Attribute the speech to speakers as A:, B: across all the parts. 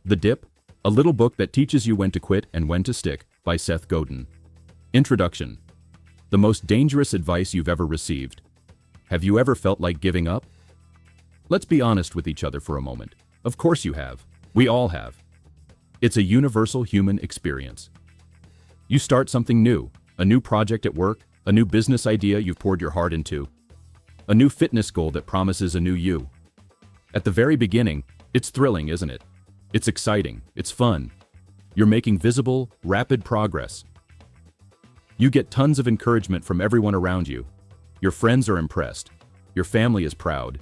A: The Dip, a little book that teaches you when to quit and when to stick, by Seth Godin. Introduction. The most dangerous advice you've ever received. Have you ever felt like giving up? Let's be honest with each other for a moment. Of course you have. We all have. It's a universal human experience. You start something new, a new project at work, a new business idea you've poured your heart into, a new fitness goal that promises a new you. At the very beginning, it's thrilling, isn't it? It's exciting, it's fun. You're making visible, rapid progress. You get tons of encouragement from everyone around you. Your friends are impressed. Your family is proud.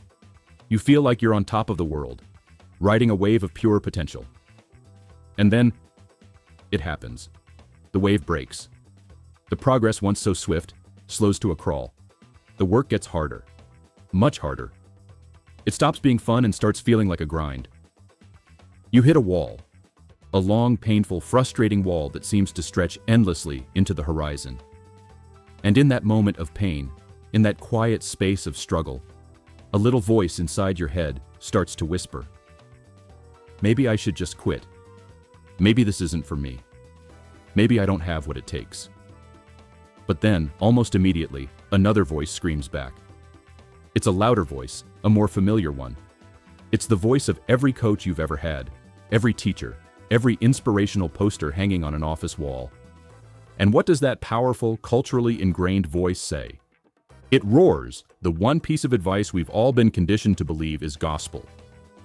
A: You feel like you're on top of the world, riding a wave of pure potential. And then, it happens. The wave breaks. The progress, once so swift, slows to a crawl. The work gets harder. Much harder. It stops being fun and starts feeling like a grind. You hit a wall. A long, painful, frustrating wall that seems to stretch endlessly into the horizon. And in that moment of pain, in that quiet space of struggle, a little voice inside your head starts to whisper. Maybe I should just quit. Maybe this isn't for me. Maybe I don't have what it takes. But then, almost immediately, another voice screams back. It's a louder voice, a more familiar one. It's the voice of every coach you've ever had, every teacher, every inspirational poster hanging on an office wall. And what does that powerful, culturally ingrained voice say? It roars, the one piece of advice we've all been conditioned to believe is gospel.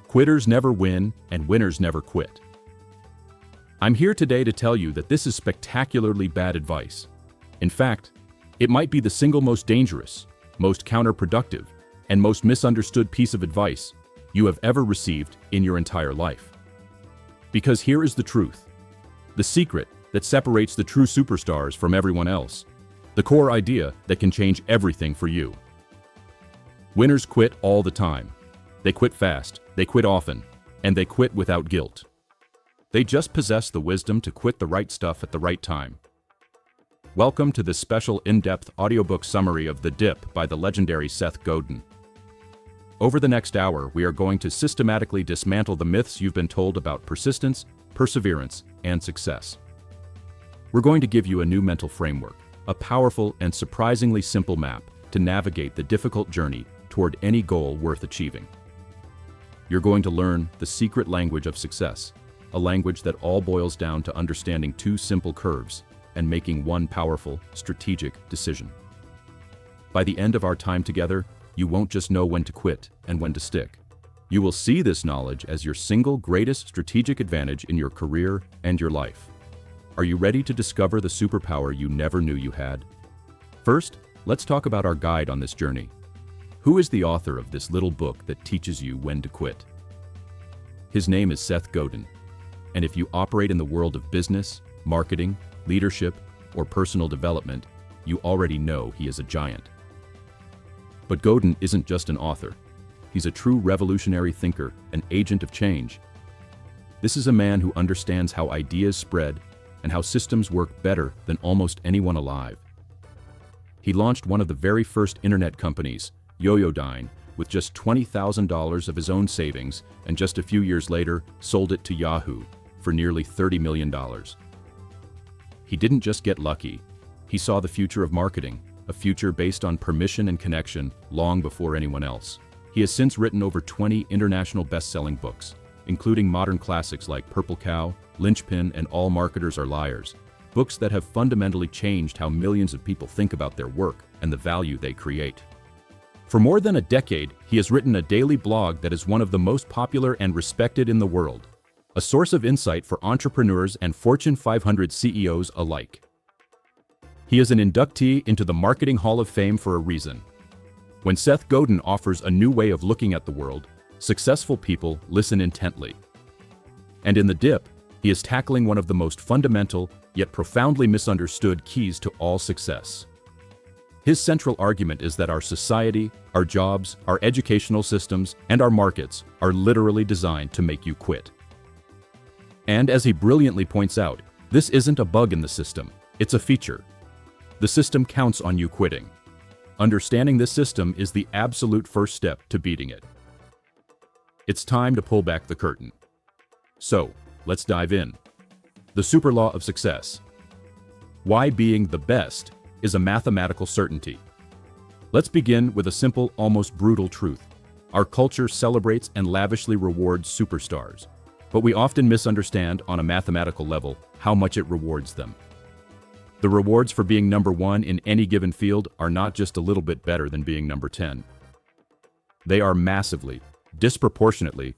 A: Quitters never win, and winners never quit. I'm here today to tell you that this is spectacularly bad advice. In fact, it might be the single most dangerous, most counterproductive, and most misunderstood piece of advice you have ever received in your entire life. Because here is the truth. The secret that separates the true superstars from everyone else. The core idea that can change everything for you. Winners quit all the time. They quit fast, they quit often, and they quit without guilt. They just possess the wisdom to quit the right stuff at the right time. Welcome to this special in-depth audiobook summary of The Dip by the legendary Seth Godin. Over the next hour, we are going to systematically dismantle the myths you've been told about persistence, perseverance, and success. We're going to give you a new mental framework, a powerful and surprisingly simple map to navigate the difficult journey toward any goal worth achieving. You're going to learn the secret language of success, a language that all boils down to understanding two simple curves and making one powerful, strategic decision. By the end of our time together, you won't just know when to quit and when to stick. You will see this knowledge as your single greatest strategic advantage in your career and your life. Are you ready to discover the superpower you never knew you had? First, let's talk about our guide on this journey. Who is the author of this little book that teaches you when to quit? His name is Seth Godin, and if you operate in the world of business, marketing, leadership, or personal development, you already know he is a giant. But Godin isn't just an author. He's a true revolutionary thinker, an agent of change. This is a man who understands how ideas spread and how systems work better than almost anyone alive. He launched one of the very first internet companies, Yoyodyne, with just $20,000 of his own savings, and just a few years later sold it to Yahoo for nearly $30 million. He didn't just get lucky. He saw the future of marketing, a future based on permission and connection long before anyone else. He has since written over 20 international best-selling books, including modern classics like Purple Cow, Linchpin, and All Marketers Are Liars, books that have fundamentally changed how millions of people think about their work and the value they create. For more than a decade, he has written a daily blog that is one of the most popular and respected in the world, a source of insight for entrepreneurs and Fortune 500 CEOs alike. He is an inductee into the Marketing Hall of Fame for a reason. When Seth Godin offers a new way of looking at the world, successful people listen intently. And in The Dip, he is tackling one of the most fundamental, yet profoundly misunderstood keys to all success. His central argument is that our society, our jobs, our educational systems, and our markets are literally designed to make you quit. And as he brilliantly points out, this isn't a bug in the system, it's a feature. The system counts on you quitting. Understanding this system is the absolute first step to beating it. It's time to pull back the curtain. So, Let's dive in. The super law of success. Why being the best is a mathematical certainty. Let's begin with a simple, almost brutal truth. Our culture celebrates and lavishly rewards superstars, but we often misunderstand on a mathematical level how much it rewards them. The rewards for being number one in any given field are not just a little bit better than being number 10. They are massively, disproportionately,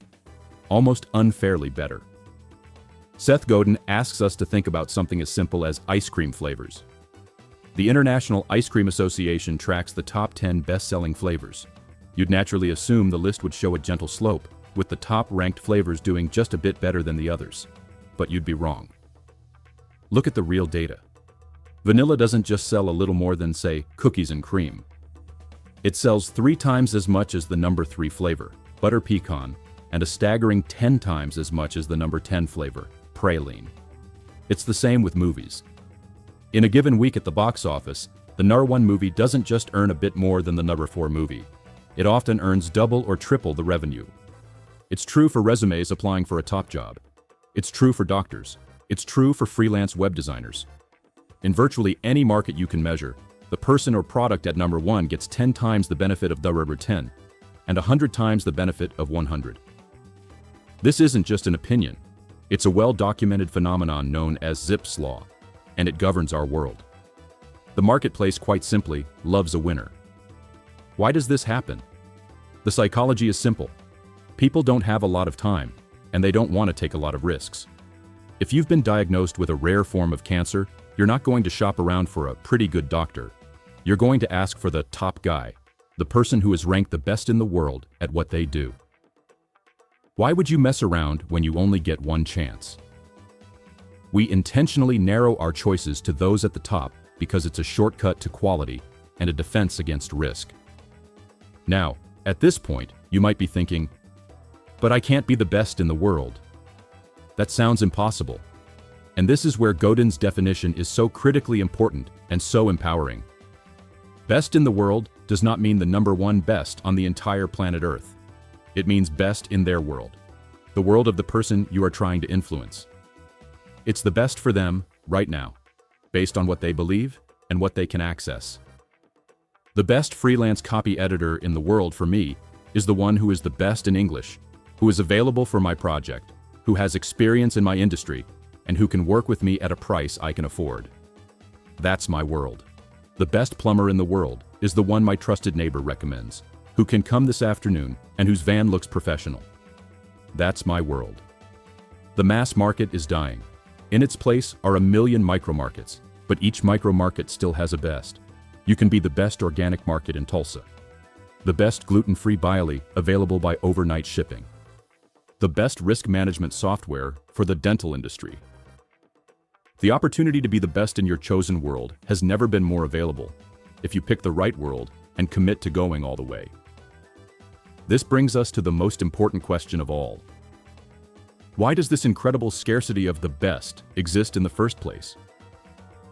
A: almost unfairly better. Seth Godin asks us to think about something as simple as ice cream flavors. The International Ice Cream Association tracks the top 10 best-selling flavors. You'd naturally assume the list would show a gentle slope, with the top-ranked flavors doing just a bit better than the others. But you'd be wrong. Look at the real data. Vanilla doesn't just sell a little more than, say, cookies and cream. It sells 3 times as much as the number 3 flavor, butter pecan, and a staggering 10 times as much as the number 10 flavor, praline. It's the same with movies. In a given week at the box office, the number 1 movie doesn't just earn a bit more than the number 4 movie. It often earns double or triple the revenue. It's true for resumes applying for a top job. It's true for doctors. It's true for freelance web designers. In virtually any market you can measure, the person or product at number 1 gets 10 times the benefit of the number 10, and 100 times the benefit of 100. This isn't just an opinion. It's a well-documented phenomenon known as Zipf's law, and it governs our world. The marketplace, quite simply, loves a winner. Why does this happen? The psychology is simple. People don't have a lot of time, and they don't want to take a lot of risks. If you've been diagnosed with a rare form of cancer, you're not going to shop around for a pretty good doctor. You're going to ask for the top guy, the person who is ranked the best in the world at what they do. Why would you mess around when you only get one chance? We intentionally narrow our choices to those at the top because it's a shortcut to quality and a defense against risk. Now, at this point, you might be thinking, but I can't be the best in the world. That sounds impossible. And this is where Godin's definition is so critically important and so empowering. Best in the world does not mean the number 1 best on the entire planet Earth. It means best in their world, the world of the person you are trying to influence. It's the best for them right now, based on what they believe and what they can access. The best freelance copy editor in the world for me is the one who is the best in English, who is available for my project, who has experience in my industry, and who can work with me at a price I can afford. That's my world. The best plumber in the world is the one my trusted neighbor recommends, who can come this afternoon and whose van looks professional. That's my world. The mass market is dying. In its place are a million micro-markets, but each micro-market still has a best. You can be the best organic market in Tulsa. The best gluten-free barley available by overnight shipping. The best risk management software for the dental industry. The opportunity to be the best in your chosen world has never been more available, if you pick the right world and commit to going all the way. This brings us to the most important question of all. Why does this incredible scarcity of the best exist in the first place?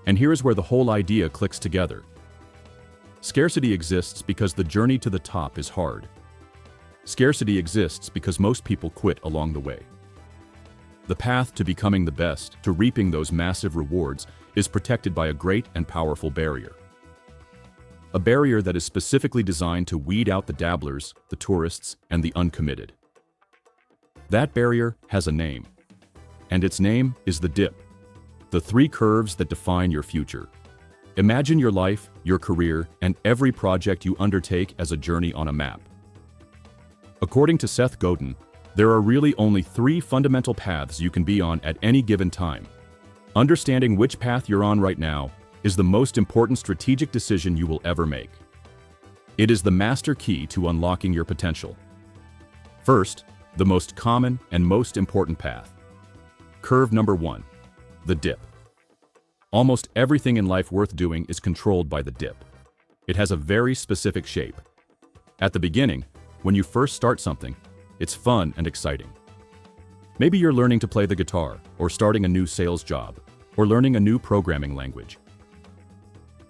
A: And here is where the whole idea clicks together. Scarcity exists because the journey to the top is hard. Scarcity exists because most people quit along the way. The path to becoming the best, to reaping those massive rewards, is protected by a great and powerful barrier. A barrier that is specifically designed to weed out the dabblers, the tourists, and the uncommitted. That barrier has a name, and its name is the dip. The 3 curves that define your future. Imagine your life, your career, and every project you undertake as a journey on a map. According to Seth Godin, there are really only 3 fundamental paths you can be on at any given time. Understanding which path you're on right now is the most important strategic decision you will ever make. It is the master key to unlocking your potential. First, the most common and most important path. Curve number 1, the dip. Almost everything in life worth doing is controlled by the dip. It has a very specific shape. At the beginning, when you first start something, it's fun and exciting. Maybe you're learning to play the guitar, or starting a new sales job, or learning a new programming language.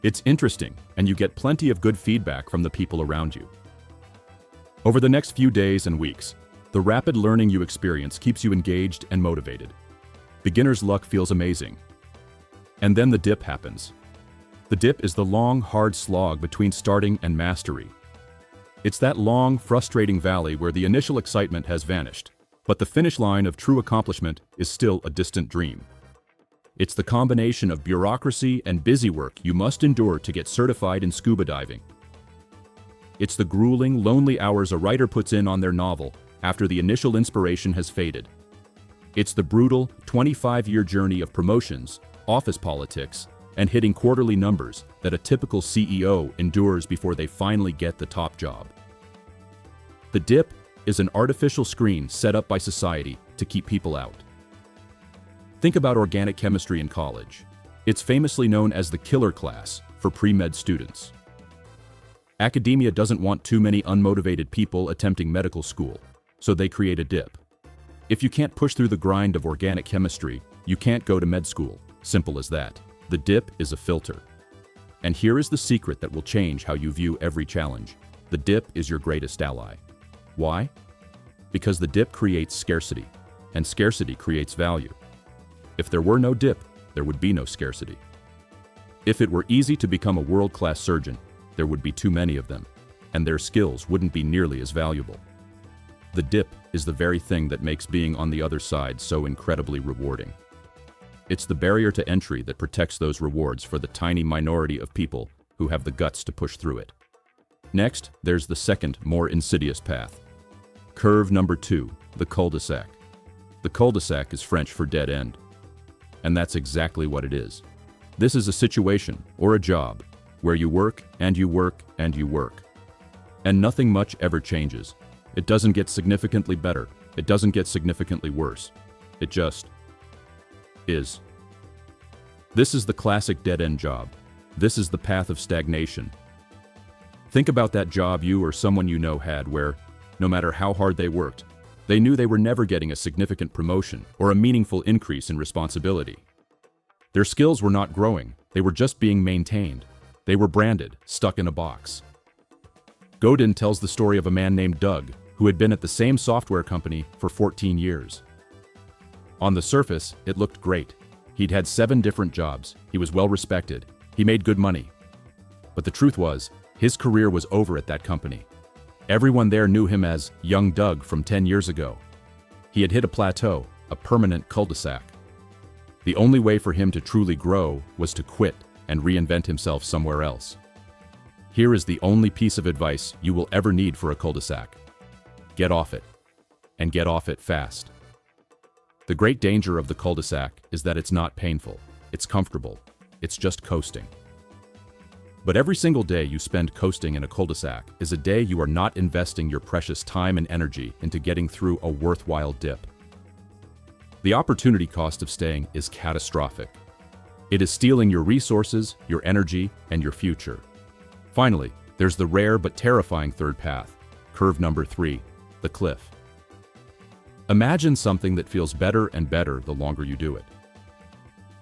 A: It's interesting, and you get plenty of good feedback from the people around you. Over the next few days and weeks, the rapid learning you experience keeps you engaged and motivated. Beginner's luck feels amazing. And then the dip happens. The dip is the long, hard slog between starting and mastery. It's that long, frustrating valley where the initial excitement has vanished, but the finish line of true accomplishment is still a distant dream. It's the combination of bureaucracy and busy work you must endure to get certified in scuba diving. It's the grueling, lonely hours a writer puts in on their novel after the initial inspiration has faded. It's the brutal, 25-year journey of promotions, office politics, and hitting quarterly numbers that a typical CEO endures before they finally get the top job. The dip is an artificial screen set up by society to keep people out. Think about organic chemistry in college. It's famously known as the killer class for pre-med students. Academia doesn't want too many unmotivated people attempting medical school, so they create a dip. If you can't push through the grind of organic chemistry, you can't go to med school. Simple as that. The dip is a filter. And here is the secret that will change how you view every challenge. The dip is your greatest ally. Why? Because the dip creates scarcity, and scarcity creates value. If there were no dip, there would be no scarcity. If it were easy to become a world-class surgeon, there would be too many of them, and their skills wouldn't be nearly as valuable. The dip is the very thing that makes being on the other side so incredibly rewarding. It's the barrier to entry that protects those rewards for the tiny minority of people who have the guts to push through it. Next, there's the second, more insidious path. Curve number 2, the cul-de-sac. The cul-de-sac is French for dead end. And that's exactly what it is. This is a situation, or a job, where you work, and you work, and you work. And nothing much ever changes. It doesn't get significantly better. It doesn't get significantly worse. It just is. This is the classic dead-end job. This is the path of stagnation. Think about that job you or someone you know had where, no matter how hard they worked, they knew they were never getting a significant promotion or a meaningful increase in responsibility. Their skills were not growing. They were just being maintained. They were branded, stuck in a box. Godin tells the story of a man named Doug, who had been at the same software company for 14 years. On the surface, it looked great. He'd had 7 different jobs. He was well respected. He made good money. But the truth was, his career was over at that company. Everyone there knew him as young Doug from 10 years ago. He had hit a plateau, a permanent cul-de-sac. The only way for him to truly grow was to quit and reinvent himself somewhere else. Here is the only piece of advice you will ever need for a cul-de-sac. Get off it, and get off it fast. The great danger of the cul-de-sac is that it's not painful, it's comfortable, it's just coasting. But every single day you spend coasting in a cul-de-sac is a day you are not investing your precious time and energy into getting through a worthwhile dip. The opportunity cost of staying is catastrophic. It is stealing your resources, your energy, and your future. Finally, there's the rare but terrifying third path, curve number 3, the cliff. Imagine something that feels better and better the longer you do it.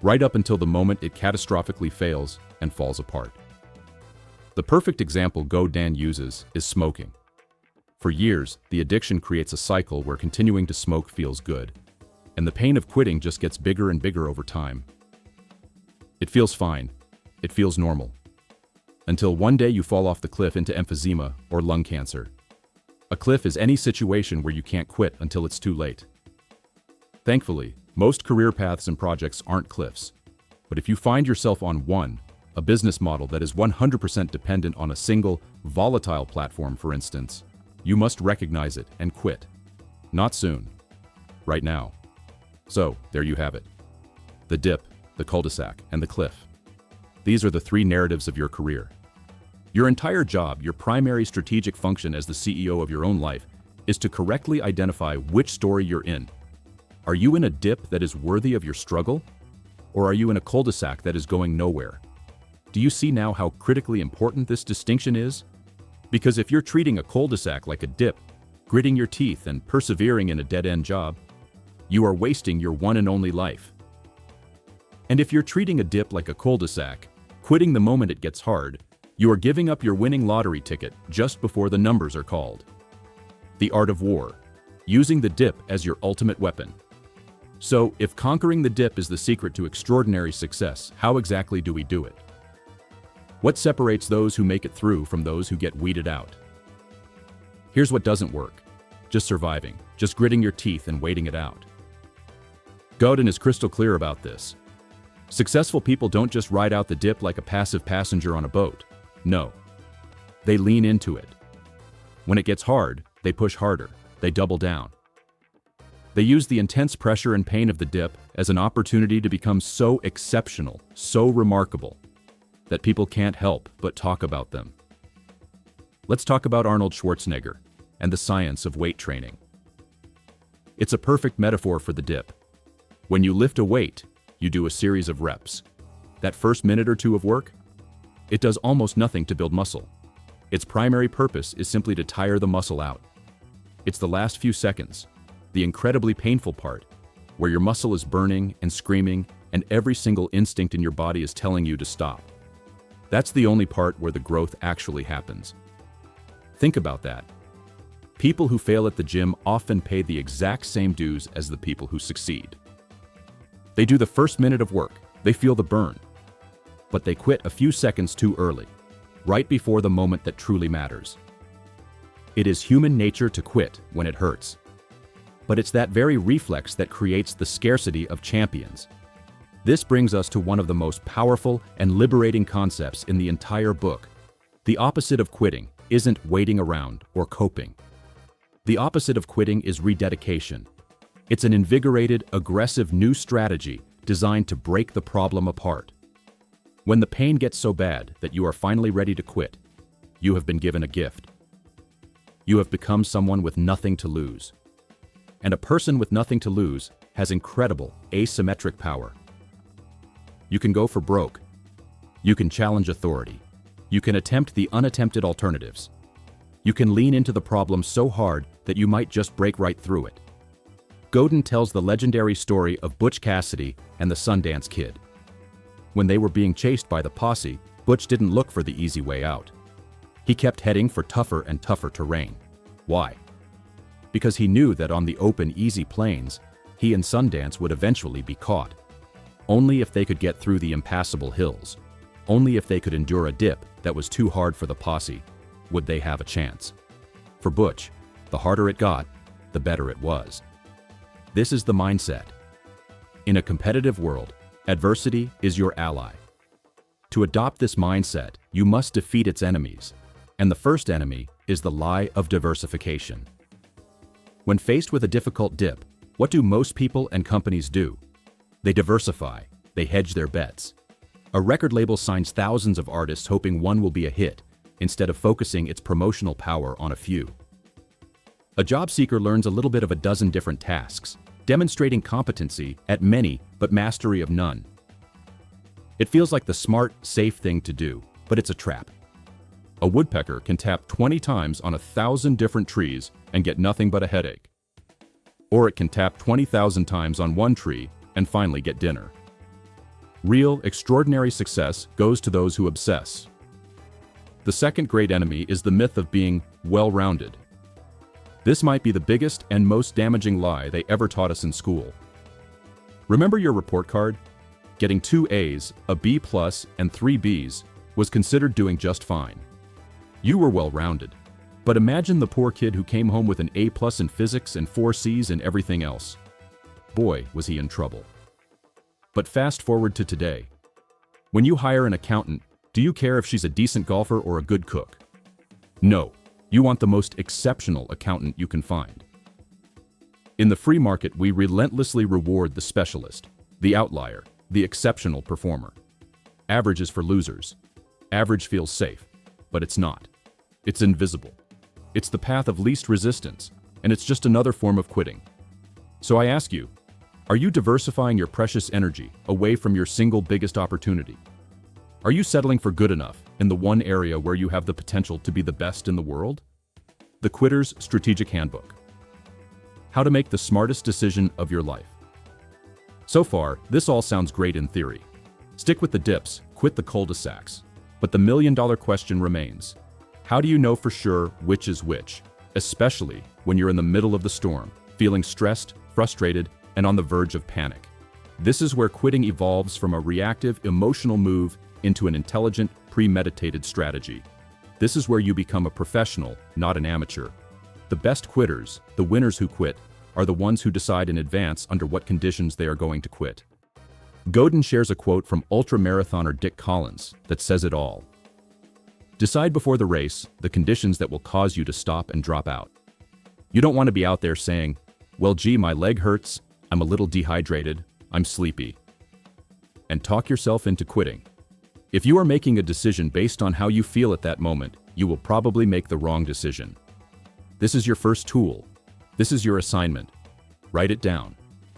A: Right up until the moment it catastrophically fails and falls apart. The perfect example Godin uses is smoking. For years, the addiction creates a cycle where continuing to smoke feels good, and the pain of quitting just gets bigger and bigger over time. It feels fine. It feels normal. Until one day you fall off the cliff into emphysema or lung cancer. A cliff is any situation where you can't quit until it's too late. Thankfully, most career paths and projects aren't cliffs. But if you find yourself on one, a business model that is 100% dependent on a single, volatile platform, for instance, you must recognize it and quit. Not soon. Right now. So, there you have it. The dip, the cul-de-sac, and the cliff. These are the 3 narratives of your career. Your entire job, your primary strategic function as the CEO of your own life, is to correctly identify which story you're in. Are you in a dip that is worthy of your struggle? Or are you in a cul-de-sac that is going nowhere? Do you see now how critically important this distinction is? Because if you're treating a cul-de-sac like a dip, gritting your teeth and persevering in a dead-end job, you are wasting your one and only life. And if you're treating a dip like a cul-de-sac, quitting the moment it gets hard, you are giving up your winning lottery ticket just before the numbers are called. The art of war, using the dip as your ultimate weapon. So, if conquering the dip is the secret to extraordinary success, how exactly do we do it? What separates those who make it through from those who get weeded out? Here's what doesn't work. Just surviving, just gritting your teeth and waiting it out. Godin is crystal clear about this. Successful people don't just ride out the dip like a passive passenger on a boat. No. They lean into it. When it gets hard, they push harder. They double down. They use the intense pressure and pain of the dip as an opportunity to become so exceptional, so remarkable, that people can't help but talk about them. Let's talk about Arnold Schwarzenegger and the science of weight training. It's a perfect metaphor for the dip. When you lift a weight, you do a series of reps. That first minute or two of work, it does almost nothing to build muscle. Its primary purpose is simply to tire the muscle out. It's the last few seconds, the incredibly painful part, where your muscle is burning and screaming and every single instinct in your body is telling you to stop. That's the only part where the growth actually happens. Think about that. People who fail at the gym often pay the exact same dues as the people who succeed. They do the first minute of work, they feel the burn, but they quit a few seconds too early, right before the moment that truly matters. It is human nature to quit when it hurts, but it's that very reflex that creates the scarcity of champions. This brings us to one of the most powerful and liberating concepts in the entire book. The opposite of quitting isn't waiting around or coping. The opposite of quitting is rededication. It's an invigorated, aggressive new strategy designed to break the problem apart. When the pain gets so bad that you are finally ready to quit, you have been given a gift. You have become someone with nothing to lose. And a person with nothing to lose has incredible asymmetric power. You can go for broke. You can challenge authority. You can attempt the unattempted alternatives. You can lean into the problem so hard that you might just break right through it. Godin tells the legendary story of Butch Cassidy and the Sundance Kid. When they were being chased by the posse, Butch didn't look for the easy way out. He kept heading for tougher and tougher terrain. Why? Because he knew that on the open, easy plains, he and Sundance would eventually be caught. Only if they could get through the impassable hills, only if they could endure a dip that was too hard for the posse, would they have a chance. For Butch, the harder it got, the better it was. This is the mindset. In a competitive world, adversity is your ally. To adopt this mindset, you must defeat its enemies. And the first enemy is the lie of diversification. When faced with a difficult dip, what do most people and companies do? They diversify, they hedge their bets. A record label signs thousands of artists hoping one will be a hit, instead of focusing its promotional power on a few. A job seeker learns a little bit of a dozen different tasks, demonstrating competency at many but mastery of none. It feels like the smart, safe thing to do, but it's a trap. A woodpecker can tap 20 times on 1,000 different trees and get nothing but a headache. Or it can tap 20,000 times on one tree and finally get dinner. Real, extraordinary success goes to those who obsess. The second great enemy is the myth of being well-rounded. This might be the biggest and most damaging lie they ever taught us in school. Remember your report card? Getting 2 A's, a B+, and 3 B's was considered doing just fine. You were well-rounded. But imagine the poor kid who came home with an A+ in physics and 4 C's in everything else. Boy, was he in trouble. But fast forward to today. When you hire an accountant, do you care if she's a decent golfer or a good cook? No. You want the most exceptional accountant you can find. In the free market, we relentlessly reward the specialist, the outlier, the exceptional performer. Average is for losers. Average feels safe, but it's not. It's invisible. It's the path of least resistance, and it's just another form of quitting. So I ask you, are you diversifying your precious energy away from your single biggest opportunity? Are you settling for good enough in the one area where you have the potential to be the best in the world? The Quitter's Strategic Handbook. How to make the smartest decision of your life. So far, this all sounds great in theory. Stick with the dips, quit the cul-de-sacs. But the million-dollar question remains. How do you know for sure which is which? Especially when you're in the middle of the storm, feeling stressed, frustrated, and on the verge of panic. This is where quitting evolves from a reactive, emotional move into an intelligent, premeditated strategy. This is where you become a professional, not an amateur. The best quitters, the winners who quit, are the ones who decide in advance under what conditions they are going to quit. Godin shares a quote from ultramarathoner Dick Collins that says it all. Decide before the race the conditions that will cause you to stop and drop out. You don't want to be out there saying, well, gee, my leg hurts, I'm a little dehydrated, I'm sleepy. And talk yourself into quitting. If you are making a decision based on how you feel at that moment, you will probably make the wrong decision. This is your first tool. This is your assignment. Write it down.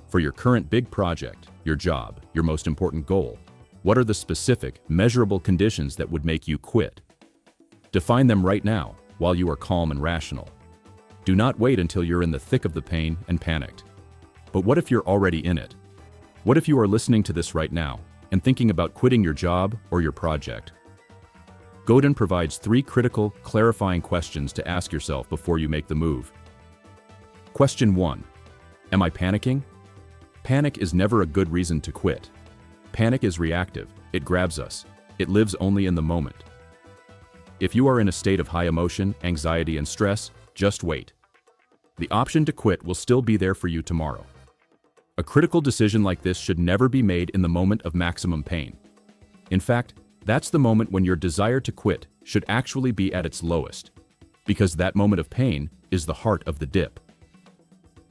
A: For your current big project, your job, your most important goal, what are the specific, measurable conditions that would make you quit? Define them right now, while you are calm and rational. Do not wait until you're in the thick of the pain and panicked. But what if you're already in it? What if you are listening to this right now and thinking about quitting your job or your project? Godin provides 3 critical, clarifying questions to ask yourself before you make the move. Question 1. Am I panicking? Panic is never a good reason to quit. Panic is reactive, it grabs us, it lives only in the moment. If you are in a state of high emotion, anxiety, and stress, just wait. The option to quit will still be there for you tomorrow. A critical decision like this should never be made in the moment of maximum pain. In fact, that's the moment when your desire to quit should actually be at its lowest, because that moment of pain is the heart of the dip.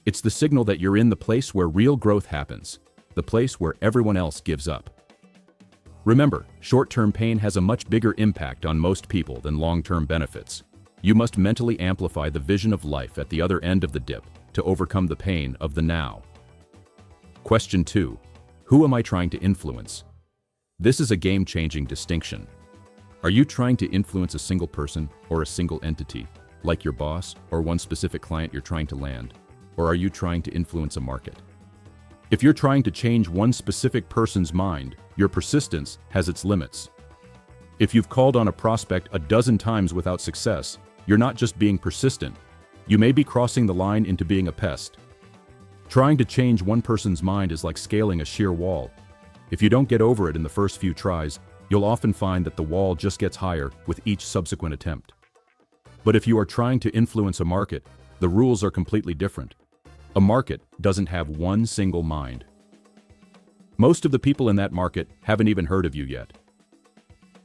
A: It's the signal that you're in the place where real growth happens, the place where everyone else gives up. Remember, short-term pain has a much bigger impact on most people than long-term benefits. You must mentally amplify the vision of life at the other end of the dip to overcome the pain of the now. Question 2. Who am I trying to influence? This is a game-changing distinction. Are you trying to influence a single person or a single entity, like your boss or one specific client you're trying to land? Or are you trying to influence a market? If you're trying to change one specific person's mind, your persistence has its limits. If you've called on a prospect a dozen times without success, you're not just being persistent, you may be crossing the line into being a pest. Trying to change one person's mind is like scaling a sheer wall. If you don't get over it in the first few tries, you'll often find that the wall just gets higher with each subsequent attempt. But if you are trying to influence a market, the rules are completely different. A market doesn't have one single mind. Most of the people in that market haven't even heard of you yet.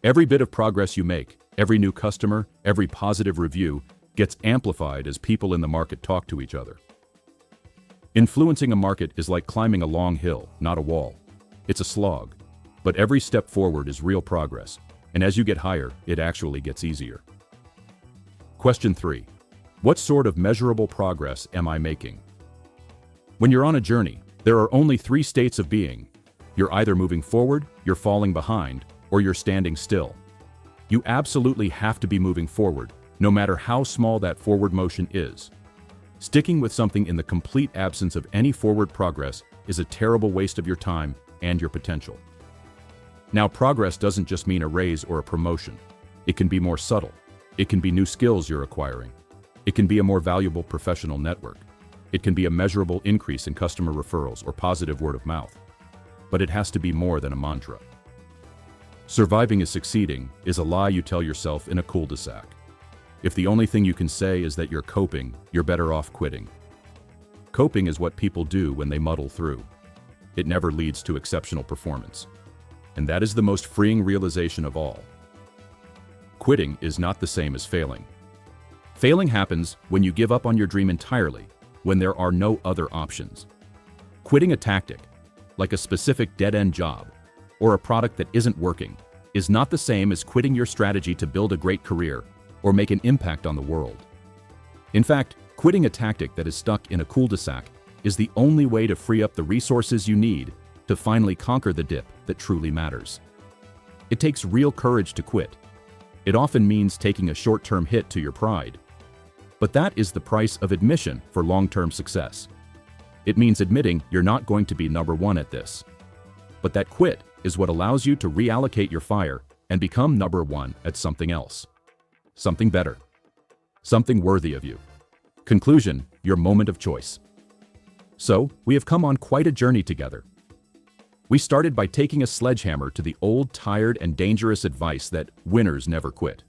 A: Every bit of progress you make, every new customer, every positive review gets amplified as people in the market talk to each other. Influencing a market is like climbing a long hill, not a wall. It's a slog, but every step forward is real progress, and as you get higher, it actually gets easier. Question 3. What sort of measurable progress am I making? When you're on a journey, there are only 3 states of being. You're either moving forward, you're falling behind, or you're standing still. You absolutely have to be moving forward, no matter how small that forward motion is. Sticking with something in the complete absence of any forward progress is a terrible waste of your time and your potential. Now, progress doesn't just mean a raise or a promotion. It can be more subtle. It can be new skills you're acquiring. It can be a more valuable professional network. It can be a measurable increase in customer referrals or positive word of mouth. But it has to be more than a mantra. Surviving is succeeding is a lie you tell yourself in a cul-de-sac. If the only thing you can say is that you're coping, you're better off quitting. Coping is what people do when they muddle through. It never leads to exceptional performance. And that is the most freeing realization of all. Quitting is not the same as failing. Failing happens when you give up on your dream entirely, when there are no other options. Quitting a tactic, like a specific dead-end job, or a product that isn't working, is not the same as quitting your strategy to build a great career or make an impact on the world. In fact, quitting a tactic that is stuck in a cul-de-sac is the only way to free up the resources you need to finally conquer the dip that truly matters. It takes real courage to quit. It often means taking a short-term hit to your pride. But that is the price of admission for long-term success. It means admitting you're not going to be number one at this. But that quit is what allows you to reallocate your fire and become number one at something else. Something better. Something worthy of you. Conclusion, your moment of choice. So, we have come on quite a journey together. We started by taking a sledgehammer to the old, tired, and dangerous advice that winners never quit.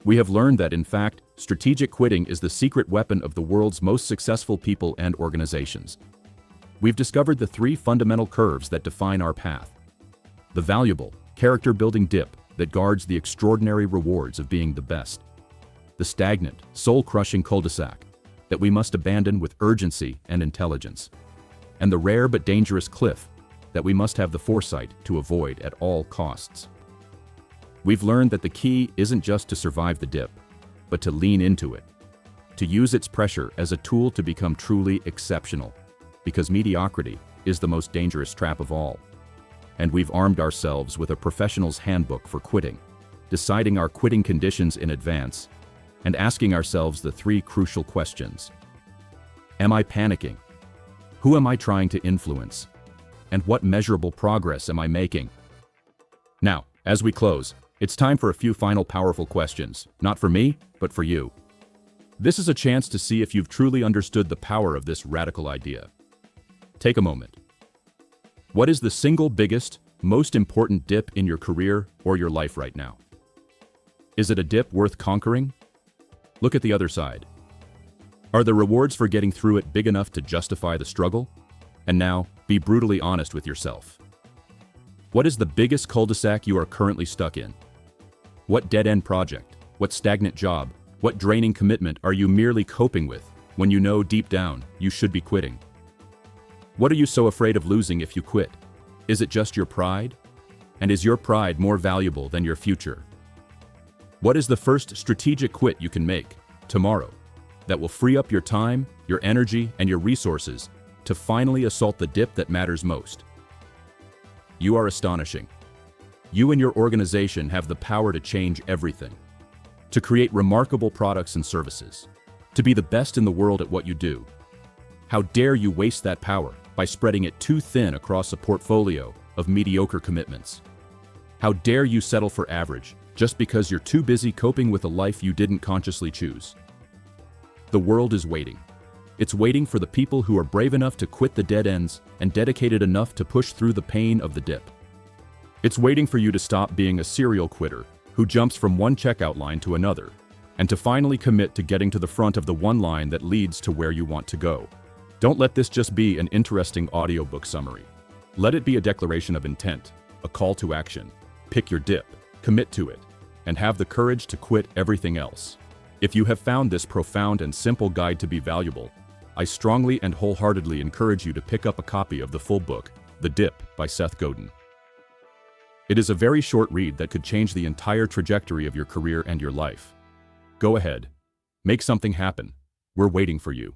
A: We have learned that, in fact, strategic quitting is the secret weapon of the world's most successful people and organizations. We've discovered the 3 fundamental curves that define our path. The valuable, character-building dip that guards the extraordinary rewards of being the best. The stagnant, soul-crushing cul-de-sac that we must abandon with urgency and intelligence. And the rare but dangerous cliff that we must have the foresight to avoid at all costs. We've learned that the key isn't just to survive the dip, but to lean into it, to use its pressure as a tool to become truly exceptional, because mediocrity is the most dangerous trap of all. And we've armed ourselves with a professional's handbook for quitting, deciding our quitting conditions in advance, and asking ourselves the 3 crucial questions. Am I panicking? Who am I trying to influence? And what measurable progress am I making? Now, as we close, it's time for a few final powerful questions, not for me, but for you. This is a chance to see if you've truly understood the power of this radical idea. Take a moment. What is the single biggest, most important dip in your career or your life right now? Is it a dip worth conquering? Look at the other side. Are the rewards for getting through it big enough to justify the struggle? And now, be brutally honest with yourself. What is the biggest cul-de-sac you are currently stuck in? What dead-end project, what stagnant job, what draining commitment are you merely coping with when you know deep down you should be quitting? What are you so afraid of losing if you quit? Is it just your pride? And is your pride more valuable than your future? What is the first strategic quit you can make tomorrow that will free up your time, your energy, and your resources to finally assault the dip that matters most? You are astonishing. You and your organization have the power to change everything, to create remarkable products and services, to be the best in the world at what you do. How dare you waste that power by spreading it too thin across a portfolio of mediocre commitments? How dare you settle for average just because you're too busy coping with a life you didn't consciously choose? The world is waiting. It's waiting for the people who are brave enough to quit the dead ends and dedicated enough to push through the pain of the dip. It's waiting for you to stop being a serial quitter who jumps from one checkout line to another, and to finally commit to getting to the front of the one line that leads to where you want to go. Don't let this just be an interesting audiobook summary. Let it be a declaration of intent, a call to action. Pick your dip, commit to it, and have the courage to quit everything else. If you have found this profound and simple guide to be valuable, I strongly and wholeheartedly encourage you to pick up a copy of the full book, The Dip by Seth Godin. It is a very short read that could change the entire trajectory of your career and your life. Go ahead. Make something happen. We're waiting for you.